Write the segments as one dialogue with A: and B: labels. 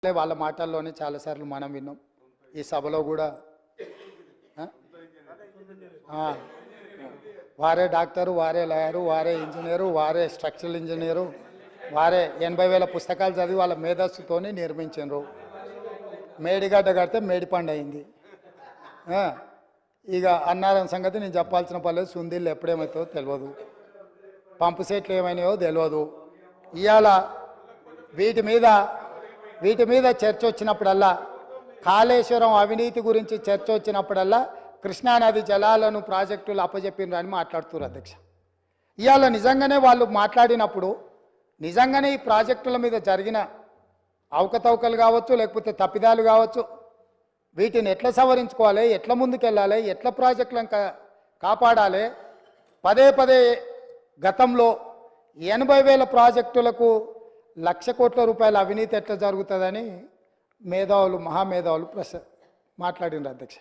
A: వాళ్ళ మాటల్లోనే చాలాసార్లు మనం విన్నాం. ఈ సభలో కూడా వారే డాక్టరు, వారే లాయరు, వారే ఇంజనీరు, వారే స్ట్రక్చరల్ ఇంజనీరు, వారే 80,000 పుస్తకాలు చదివి వాళ్ళ మేధస్సుతోని నిర్మించారు. మేడిగడ్డ కడితే మేడిపండు అయింది. ఇక అన్నారం సంగతి నేను చెప్పాల్సిన పర్లేదు. సుందీళ్ళు ఎప్పుడేమవుతుందో తెలియదు, పంపు సెట్లు ఏమైనాయో తెలియదు. ఇవాళ వీటి మీద చర్చ వచ్చినప్పుడల్లా, కాళేశ్వరం అవినీతి గురించి చర్చ వచ్చినప్పుడల్లా కృష్ణానది జలాలను ప్రాజెక్టులు అప్పచెప్పినరు అని మాట్లాడుతున్నారు అధ్యక్ష. ఇవాళ నిజంగానే వాళ్ళు మాట్లాడినప్పుడు నిజంగానే ఈ ప్రాజెక్టుల మీద జరిగిన అవకతవకలు కావచ్చు, లేకపోతే తప్పిదాలు కావచ్చు, వీటిని ఎట్లా సవరించుకోవాలి, ఎట్లా ముందుకెళ్ళాలి, ఎట్లా ప్రాజెక్టులను కాపాడాలి. పదే గతంలో 80,000 ప్రాజెక్టులకు 1,00,000 కోట్ల రూపాయల అవినీతి ఎట్లా జరుగుతుందని మహామేధావులు మాట్లాడినారు అధ్యక్ష.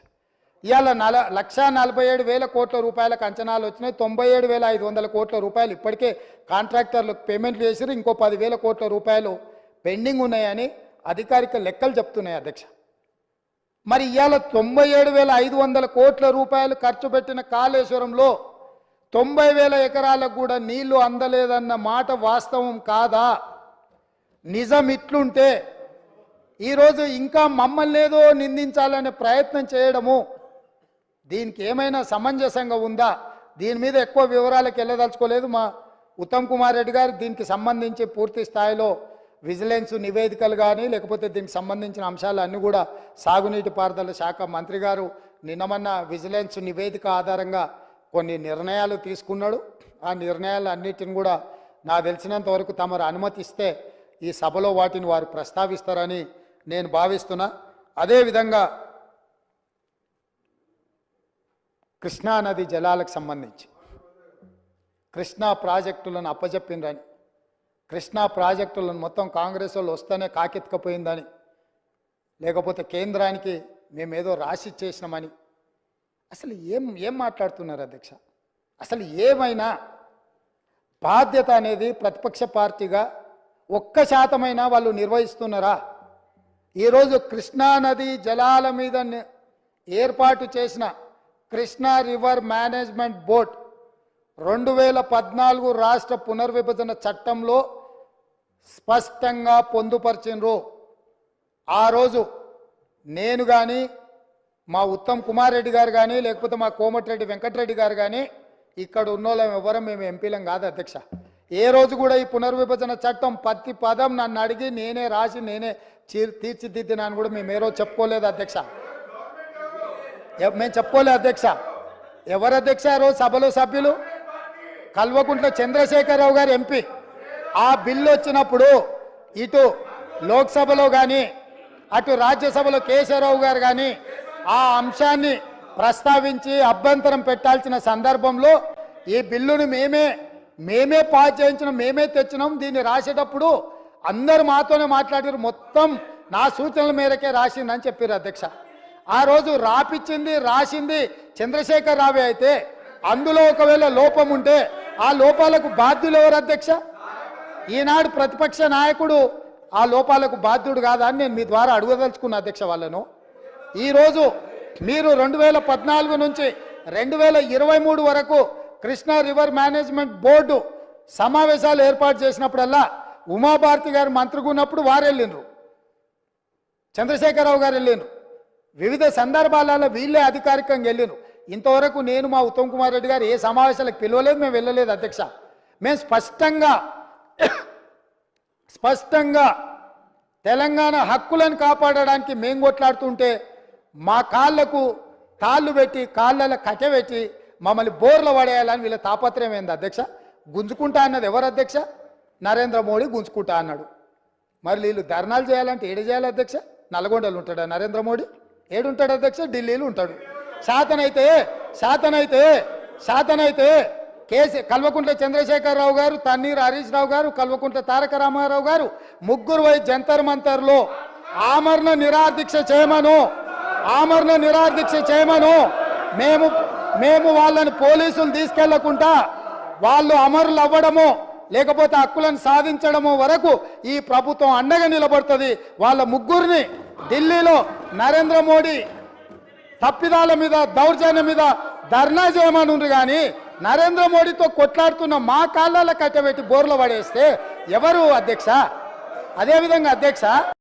A: ఇవాళ 1,47,000 కోట్ల రూపాయలకు అంచనాలు వచ్చినాయి. 97,500 కోట్ల రూపాయలు ఇప్పటికే కాంట్రాక్టర్లకు పేమెంట్లు చేసిరు. ఇంకో 10,000 కోట్ల రూపాయలు పెండింగ్ ఉన్నాయని అధికారిక లెక్కలు చెప్తున్నాయి అధ్యక్ష. మరి ఇవాళ 97,500 కోట్ల రూపాయలు ఖర్చు పెట్టిన కాళేశ్వరంలో 90,000 ఎకరాలకు కూడా నీళ్లు అందలేదన్న మాట వాస్తవం కాదా? నిజం ఇట్లుంటే ఈరోజు ఇంకా మమ్మల్ని ఏదో నిందించాలనే ప్రయత్నం చేయడము దీనికి ఏమైనా సమంజసంగా ఉందా? దీని మీద ఎక్కువ వివరాలకు వెళ్ళదలుచుకోలేదు. మా ఉత్తమ్ కుమార్ రెడ్డి గారు దీనికి సంబంధించి పూర్తి స్థాయిలో విజిలెన్స్ నివేదికలు కానీ, లేకపోతే దీనికి సంబంధించిన అంశాలు అన్నీ కూడా సాగునీటి పారుదల శాఖ మంత్రి గారు నిన్నమన్న విజిలెన్స్ నివేదిక ఆధారంగా కొన్ని నిర్ణయాలు తీసుకున్నాడు. ఆ నిర్ణయాలు అన్నిటిని కూడా నాకు తెలిసినంత వరకు తమరు అనుమతిస్తే ఈ సభలో వాటిని వారు ప్రస్తావిస్తారని నేను భావిస్తున్నా. అదేవిధంగా కృష్ణానది జలాలకు సంబంధించి కృష్ణా ప్రాజెక్టులను అప్పచెప్పిందని, కృష్ణా ప్రాజెక్టులను మొత్తం కాంగ్రెస్ వాళ్ళు వస్తేనే కాకెత్తుకపోయిందని, లేకపోతే కేంద్రానికి మేమేదో రాసి చేసినామని అసలు ఏం మాట్లాడుతున్నారు అధ్యక్ష? అసలు ఏమైనా బాధ్యత అనేది ప్రతిపక్ష పార్టీగా 1% వాళ్ళు నిర్వహిస్తున్నారా? ఈరోజు కృష్ణానది జలాల మీద ఏర్పాటు చేసిన కృష్ణా రివర్ మేనేజ్మెంట్ బోర్డ్ 2014 రాష్ట్ర పునర్విభజన చట్టంలో స్పష్టంగా పొందుపరిచినరు. ఆ రోజు నేను కానీ, మా ఉత్తమ్ కుమార్ రెడ్డి గారు కానీ, లేకపోతే మా కోమటిరెడ్డి వెంకటరెడ్డి గారు కానీ, ఇక్కడ ఉన్నోళ్ళం ఎవరం మేము ఎంపీలం కాదు అధ్యక్ష. ఏ రోజు కూడా ఈ పునర్విభజన చట్టం ప్రతి పదం నన్ను అడిగి నేనే రాసి నేనే తీర్చిదిద్దినాను కూడా మేము ఏ రోజు చెప్పుకోలేదు అధ్యక్ష. మేము చెప్పుకోలేదు అధ్యక్ష. ఎవరు అధ్యక్ష ఆ రోజు సభలో సభ్యులు? కల్వకుంట్ల చంద్రశేఖరరావు గారు ఎంపీ. ఆ బిల్లు వచ్చినప్పుడు ఇటు లోక్సభలో కానీ అటు రాజ్యసభలో కేశవరావు గారు కానీ ఆ అంశాన్ని ప్రస్తావించి అభ్యంతరం పెట్టాల్సిన సందర్భంలో ఈ బిల్లును మేమే పాస్ చేయించినాం, మేమే తెచ్చినాం. దీన్ని రాసేటప్పుడు అందరూ మాతోనే మాట్లాడారు, మొత్తం నా సూచనల మేరకే రాసిందని చెప్పారు అధ్యక్ష. ఆ రోజు రాసింది చంద్రశేఖర్ రావే అయితే అందులో ఒకవేళ లోపం ఉంటే ఆ లోపాలకు బాధ్యులు ఎవరు అధ్యక్ష? ఈనాడు ప్రతిపక్ష నాయకుడు ఆ లోపాలకు బాధ్యుడు కాదా అని నేను మీ ద్వారా అడగదలుచుకున్న అధ్యక్ష వాళ్ళను. ఈరోజు మీరు 2014 నుంచి 2023 వరకు కృష్ణా రివర్ మేనేజ్మెంట్ బోర్డు సమావేశాలు ఏర్పాటు చేసినప్పుడల్లా ఉమాభారతి గారు మంత్రిగా ఉన్నప్పుడు వారు వెళ్ళిండ్రు, చంద్రశేఖరరావు గారు వెళ్ళిండ్రు. వివిధ సందర్భాలలో వీళ్ళే అధికారికంగా వెళ్ళిండ్రు. ఇంతవరకు నేను మా ఉత్తమ్ కుమార్ రెడ్డి గారు ఏ సమావేశాలకు పిలవలేదు, మేము వెళ్ళలేదు అధ్యక్ష. మేము స్పష్టంగా తెలంగాణ హక్కులను కాపాడడానికి మేము కొట్లాడుతుంటే మా కాళ్ళకు తాళ్ళు పెట్టి కాళ్ళలో కట్టెపెట్టి మమ్మల్ని బోర్లు పడేయాలని వీళ్ళ తాపత్రయం ఏంది అధ్యక్ష? గుంజుకుంటా అన్నది ఎవరు అధ్యక్ష? నరేంద్ర మోడీ గుంజుకుంటా అన్నాడు. మరి వీళ్ళు ధర్నాలు చేయాలంటే ఏడు చేయాలి అధ్యక్ష? నల్గొండలో ఉంటాడా నరేంద్ర మోడీ? ఏడుంటాడు అధ్యక్ష? ఢిల్లీలో ఉంటాడు. శాతనైతే కల్వకుంట్ల చంద్రశేఖరరావు గారు, తన్నీర్ హరీష్ రావు గారు, కల్వకుంట్ల తారక రామారావు గారు ముగ్గురు పోయి జంతర్ మంతర్లో ఆమరణ నిరాదీక్ష చేయమను. మేము వాళ్ళని పోలీసులు తీసుకెళ్లకుండా వాళ్ళు అమరులు అవ్వడము, లేకపోతే హక్కులను సాధించడమో వరకు ఈ ప్రభుత్వం అండగా నిలబడుతుంది. వాళ్ళ ముగ్గురిని ఢిల్లీలో నరేంద్ర మోడీ తప్పిదాల మీద దౌర్జన్యం మీద ధర్నా చేయమనుండ్రు కానీ నరేంద్ర మోడీతో కొట్లాడుతున్న మా కాళ్ళ కట్టబెట్టి బోర్లు పడేస్తే ఎవరు అధ్యక్ష? అదేవిధంగా అధ్యక్ష